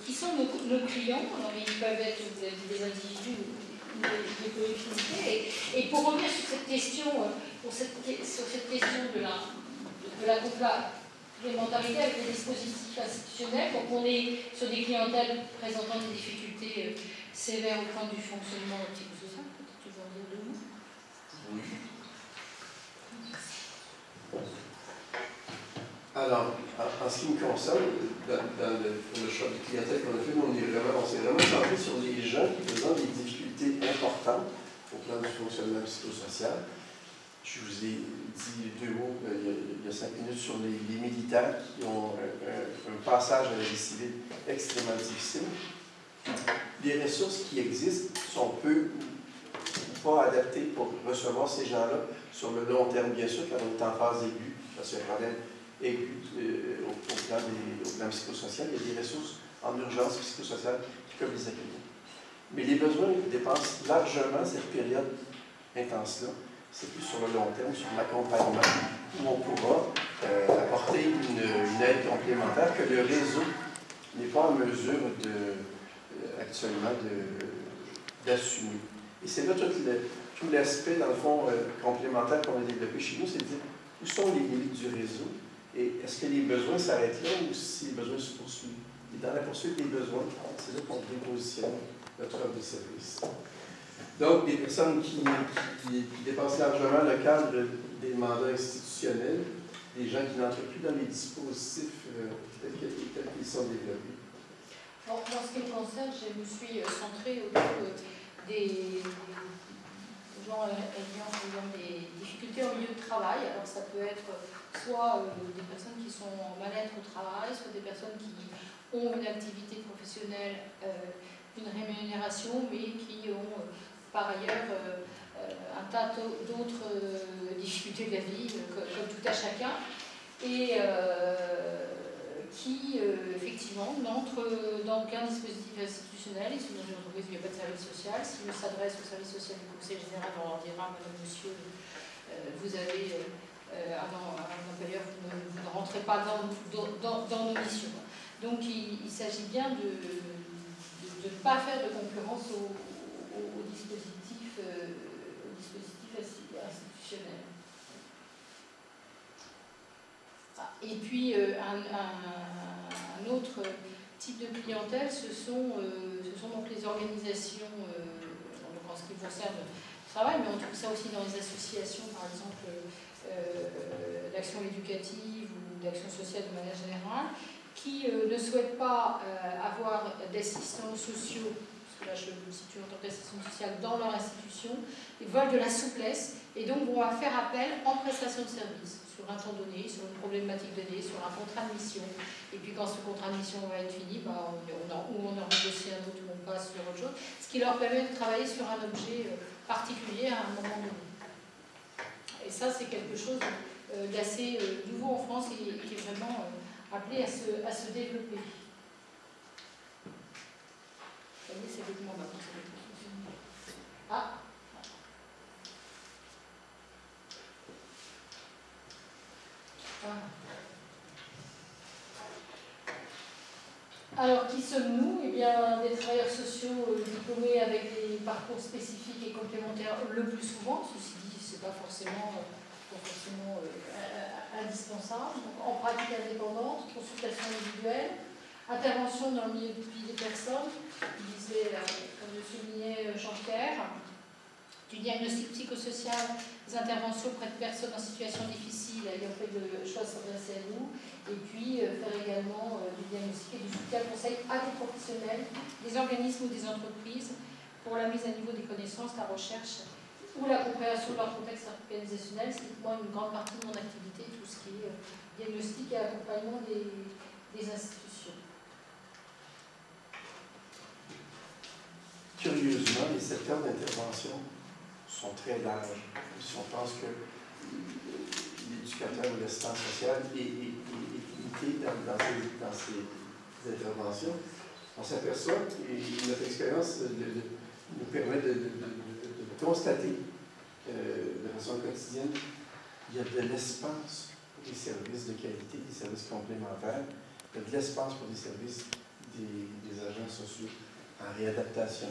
qui sont nos clients. Alors, ils peuvent être des individus ou des collectivités. Et pour revenir sur cette question, de la complémentarité avec les dispositifs institutionnels, donc on est sur des clientèles présentant des difficultés sévères au point du fonctionnement psychosocial. Peut-être tu veux en dire deux mots? Oui. Alors, en ce qui me concerne, dans le choix de clientèle qu'on a fait, on s'est vraiment centré sur les gens qui présentent des difficultés importantes au plan du fonctionnement psychosocial. Je vous ai dit deux mots il y a 5 minutes sur les militaires qui ont un passage à la vie civile extrêmement difficile. Les ressources qui existent sont peu ou pas adaptées pour recevoir ces gens-là sur le long terme, bien sûr, quand on est en phase aiguë, parce qu'il y a un problème aigu au plan psychosocial, il y a des ressources en urgence psychosociale qui peuvent les accueillir. Mais les besoins dépassent largement cette période intense-là. C'est plus sur le long terme, sur l'accompagnement, où on pourra apporter une aide complémentaire que le réseau n'est pas en mesure actuellement d'assumer. Et c'est là tout l'aspect, dans le fond, complémentaire qu'on a développé chez nous, c'est de dire où sont les limites du réseau et est-ce que les besoins s'arrêtent là ou si les besoins se poursuivent. Et dans la poursuite des besoins, c'est là qu'on repositionne notre offre de service. Donc, des personnes qui dépassent largement le cadre des mandats institutionnels, des gens qui n'entrent plus dans les dispositifs tels qu'ils sont développés. Bon, en ce qui me concerne, je me suis centrée autour des gens ayant des difficultés au milieu de travail. Alors, ça peut être soit des personnes qui sont en mal-être au travail, soit des personnes qui ont une activité professionnelle, une rémunération, mais qui ont par ailleurs un tas d'autres difficultés de la vie, comme tout à chacun, et qui, effectivement, n'entrent dans aucun dispositif institutionnel. Ils sont dans une entreprise où il n'y a pas de service social. S'ils s'adressent au service social du Conseil général, on leur dira, madame, monsieur, vous avez un employeur, vous ne rentrez pas dans nos missions. Donc, il s'agit bien de ne pas faire de concurrence au dispositif institutionnel. Et puis, un autre type de clientèle, ce sont donc les organisations, en ce qui concerne le travail, mais on trouve ça aussi dans les associations, par exemple, d'action éducative ou d'action sociale de manière générale, qui ne souhaitent pas avoir d'assistants sociaux, parce que là je me situe en tant qu'assistant social dans leur institution, ils veulent de la souplesse et donc vont faire appel en prestation de service sur un temps donné, sur une problématique donnée, sur un contrat de mission. Et puis quand ce contrat de mission va être fini, on en négocie un autre ou on passe sur autre chose, ce qui leur permet de travailler sur un objet particulier à un moment donné. Et ça, c'est quelque chose d'assez nouveau en France et qui est vraiment appelé à se développer. Vous voyez, c'est le moment. Ah. Alors, qui sommes-nous? Eh bien, des travailleurs sociaux diplômés avec des parcours spécifiques et complémentaires le plus souvent. Ceci dit, ce n'est pas forcément indispensable. Donc, en pratique indépendante, consultation individuelle, intervention dans le milieu de vie des personnes, disait, comme le soulignait Jean-Pierre, du diagnostic psychosocial, des interventions auprès de personnes en situation difficile ayant fait le choix de s'adresser à nous, et puis faire également du diagnostic et du soutien conseil à des professionnels, des organismes ou des entreprises pour la mise à niveau des connaissances, la recherche ou la compréhension de leur contexte organisationnel. C'est pour moi une grande partie de mon activité, tout ce qui est diagnostic et accompagnement des institutions. Curieusement, les secteurs d'intervention sont très larges. Si on pense que l'éducateur ou l'assistant social est limité dans ces interventions, on s'aperçoit que notre expérience nous permet de constater de façon quotidienne qu'il y a de l'espace pour des services de qualité, des services complémentaires, il y a de l'espace pour des services des agents sociaux en réadaptation,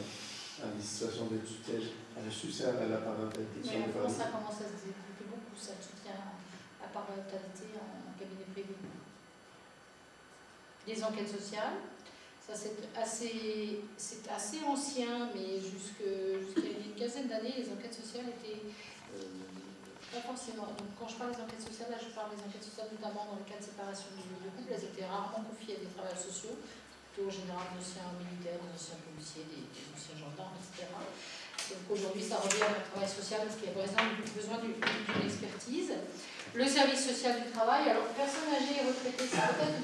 dans les situations de tutelle, le soutien à la parentalité. Oui, en France, ça commence à se développer beaucoup, ça, le soutien à la parentalité en cabinet privé. Les enquêtes sociales, ça c'est assez ancien, mais jusqu'à une quinzaine d'années, les enquêtes sociales étaient pas forcément. Donc, quand je parle des enquêtes sociales, là je parle des enquêtes sociales notamment dans le cas de séparation de couple, elles étaient rarement confiées à des travailleurs sociaux, plutôt en général des anciens militaires, des anciens policiers, des anciens gendarmes, etc. Donc aujourd'hui, ça revient à un travail social parce qu'il y a besoin d'une expertise. Le service social du travail, alors personne âgée et retraitée, c'est peut-être une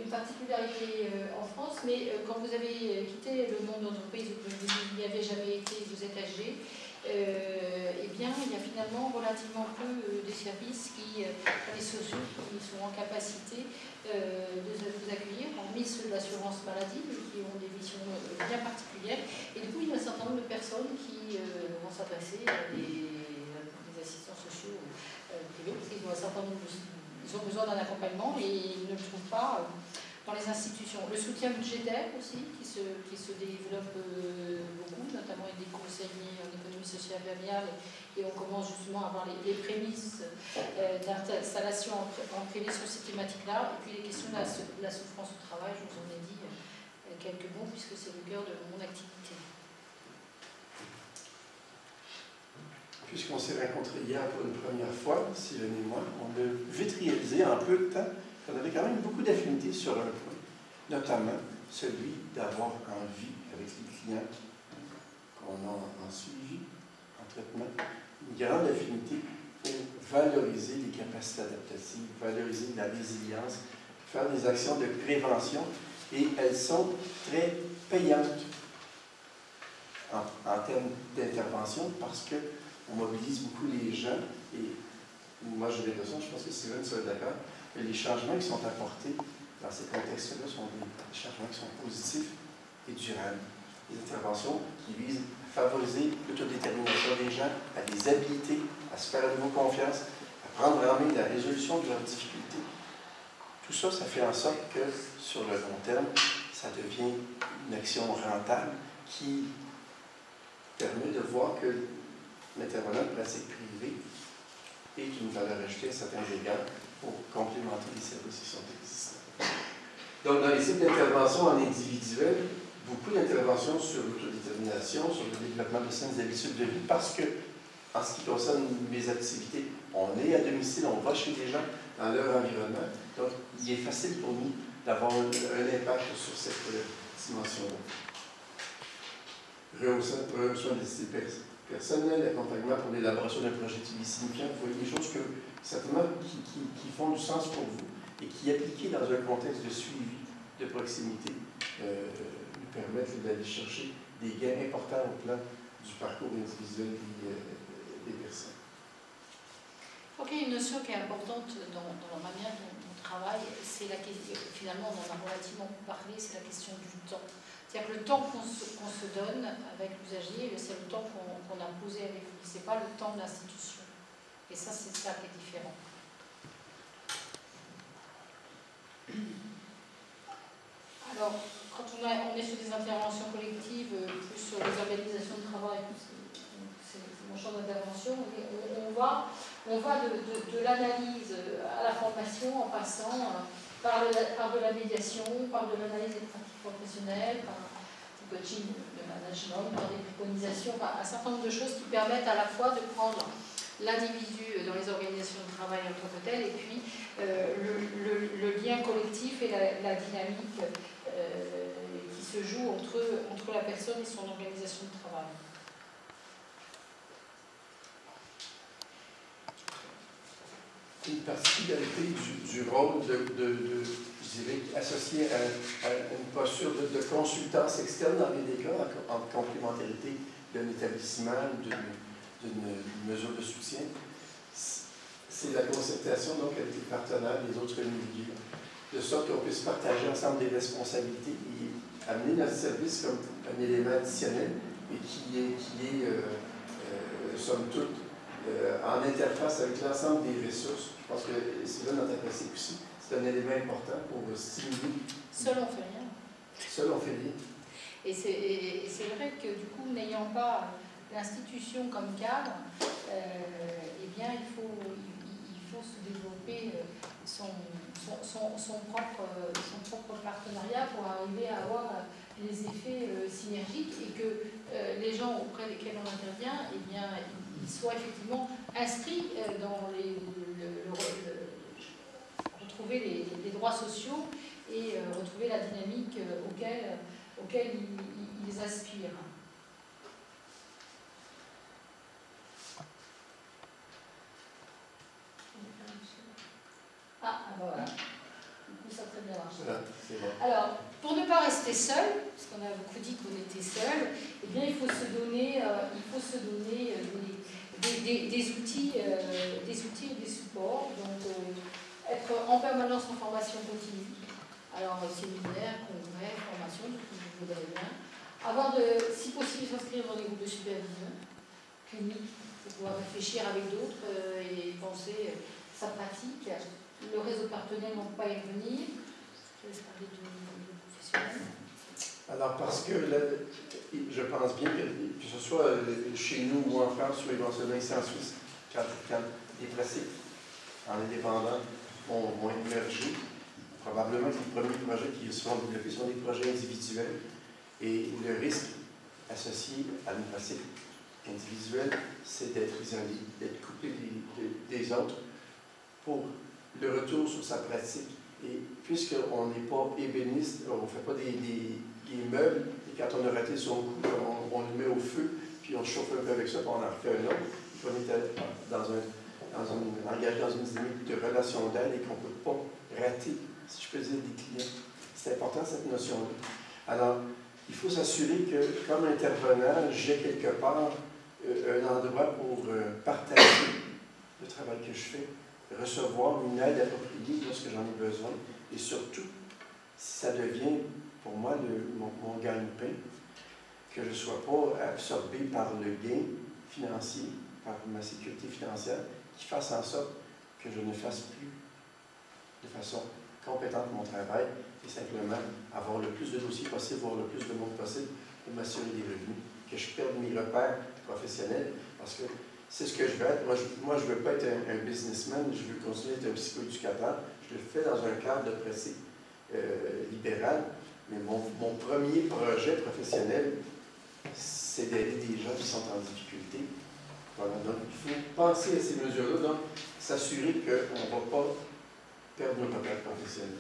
particularité en France, mais quand vous avez quitté le monde d'entreprise ou que vous n'y avez jamais été, vous êtes âgé, eh bien, il y a finalement relativement peu des services les sociaux qui sont en capacité de vous accueillir, hormis ceux de l'assurance maladie, qui ont des missions bien particulières. Et du coup, il y a un certain nombre de personnes qui vont s'adresser à des assistants sociaux privés, parce qu'ils ont un certain nombre ils ont besoin d'un accompagnement et ils ne le trouvent pas dans les institutions. Le soutien budgétaire aussi, qui se développe beaucoup, notamment avec des conseillers en économie sociale familiale, et on commence justement à avoir les prémices d'installation en privé sur ces thématiques-là, et puis les questions de la souffrance au travail, je vous en ai dit quelques mots, puisque c'est le cœur de mon activité. Puisqu'on s'est rencontrés hier pour une première fois, Sylvain et moi, on a vite réalisé en peu de temps qu'on avait quand même beaucoup d'affinités sur un point, notamment celui d'avoir envie, avec les clients qu'on a en suivi, en traitement, une grande affinité pour valoriser les capacités adaptatives, valoriser la résilience, faire des actions de prévention, et elles sont très payantes en termes d'intervention parce qu'on mobilise beaucoup les gens, et moi j'ai l'impression, je pense que Sylvain soit d'accord, que les changements qui sont apportés dans ces contextes-là sont des changements qui sont positifs et durables. Des interventions qui visent à favoriser l'autodétermination des gens, à les habiliter, à se faire à nouveau confiance, à prendre en main la résolution de leurs difficultés. Tout ça, ça fait en sorte que, sur le long terme, ça devient une action rentable qui permet de voir que l'intervenant de pratique privée est une valeur ajoutée à certains égards pour complémenter les services qui sont existants. Donc, dans les types d'intervention en individuel, beaucoup d'interventions sur l'autodétermination, sur le développement de saines habitudes de vie, parce que, en ce qui concerne mes activités, on est à domicile, on va chez les gens dans leur environnement. Donc, il est facile pour nous d'avoir un impact sur cette dimension-là. Rehausser des personnel, l'accompagnement pour l'élaboration d'un projet de vie signifiant, vous voyez des choses que, certainement, qui font du sens pour vous et qui, appliquées dans un contexte de suivi, de proximité, nous permettent d'aller chercher des gains importants au plan du parcours individuel des personnes. Ok, une notion qui est importante dans la manière dont on travaille, c'est la question, finalement on en a relativement parlé, c'est la question du temps. C'est-à-dire que le temps qu'on se donne avec l'usager, c'est le temps qu'on a posé avec lui, ce n'est pas le temps de l'institution. Et ça, c'est ça qui est différent. Alors, quand on est sur des interventions collectives, plus sur les organisations de travail, c'est mon champ d'intervention, on va de l'analyse à la formation en passant par de la médiation, par de l'analyse des pratiques professionnelles, par du coaching de management, par des préconisations, par un certain nombre de choses qui permettent à la fois de prendre l'individu dans les organisations de travail en tant que tel, et puis le lien collectif et la dynamique qui se joue entre la personne et son organisation de travail. Une particularité du rôle je dirais, associé à une posture de consultance externe dans les cas, en complémentarité d'un établissement, d'une mesure de soutien, c'est la concertation donc, avec les partenaires des autres milieux, de sorte qu'on puisse partager ensemble des responsabilités et amener notre service comme un élément additionnel et qui est somme toute, en interface avec l'ensemble des ressources. Je pense que Sylvain, dans ta pratique aussi, c'est un élément important pour stimuler seul on fait rien. Seul on fait rien. Et c'est vrai que du coup, n'ayant pas l'institution comme cadre, eh bien, il faut se développer son propre partenariat pour arriver à avoir les effets synergiques et que les gens auprès desquels on intervient, eh bien, ils soient effectivement inscrits dans retrouver les droits sociaux et retrouver la dynamique auquel ils aspirent. Ah, voilà. Du coup, ça a très bien marché. Voilà, c'est bon. Alors, pour ne pas rester seul, parce qu'on a beaucoup dit qu'on était seul, eh bien, il faut se donner des outils et des supports. Donc, être en permanence en formation continue. Alors, séminaire, congrès, formation, tout ce que vous voudrez bien. Avoir, si possible, s'inscrire dans des groupes de supervision cliniques pour pouvoir réfléchir avec d'autres et penser sa pratique. Le réseau partenaire, non pas y revenir. Je vais parler de professionnels. Alors, parce que je pense bien que ce soit chez nous ou en France ou éventuellement ici en Suisse, quand des pratiques en indépendant vont émerger, probablement que les premiers projets qui seront développés sont des projets individuels et le risque associé à une pratique individuelle, c'est d'être isolé, d'être coupé des autres pour le retour sur sa pratique. Et puisqu'on n'est pas ébéniste, on ne fait pas des meubles, et quand on a raté son coup, on le met au feu, puis on chauffe un peu avec ça, puis on en refait un autre, puis on est engagé dans une dynamique de relation d'aide et qu'on ne peut pas rater, si je peux dire, des clients. C'est important cette notion-là. Alors, il faut s'assurer que, comme intervenant, j'ai quelque part un endroit pour partager le travail que je fais, recevoir une aide appropriée lorsque j'en ai besoin, et surtout, si ça devient pour moi mon gagne-pain, que je ne sois pas absorbé par le gain financier, par ma sécurité financière, qui fasse en sorte que je ne fasse plus de façon compétente mon travail et simplement avoir le plus de dossiers possible, voir le plus de monde possible pour m'assurer des revenus, que je perde mes repères professionnels, parce que c'est ce que je veux être. Moi, je ne veux pas être un businessman, je veux continuer à être un psychoéducateur. Je le fais dans un cadre de pratique libérale, mais mon premier projet professionnel, c'est d'aider des gens qui sont en difficulté. Voilà, donc il faut penser à ces mesures-là, donc s'assurer qu'on ne va pas perdre nos repères professionnels.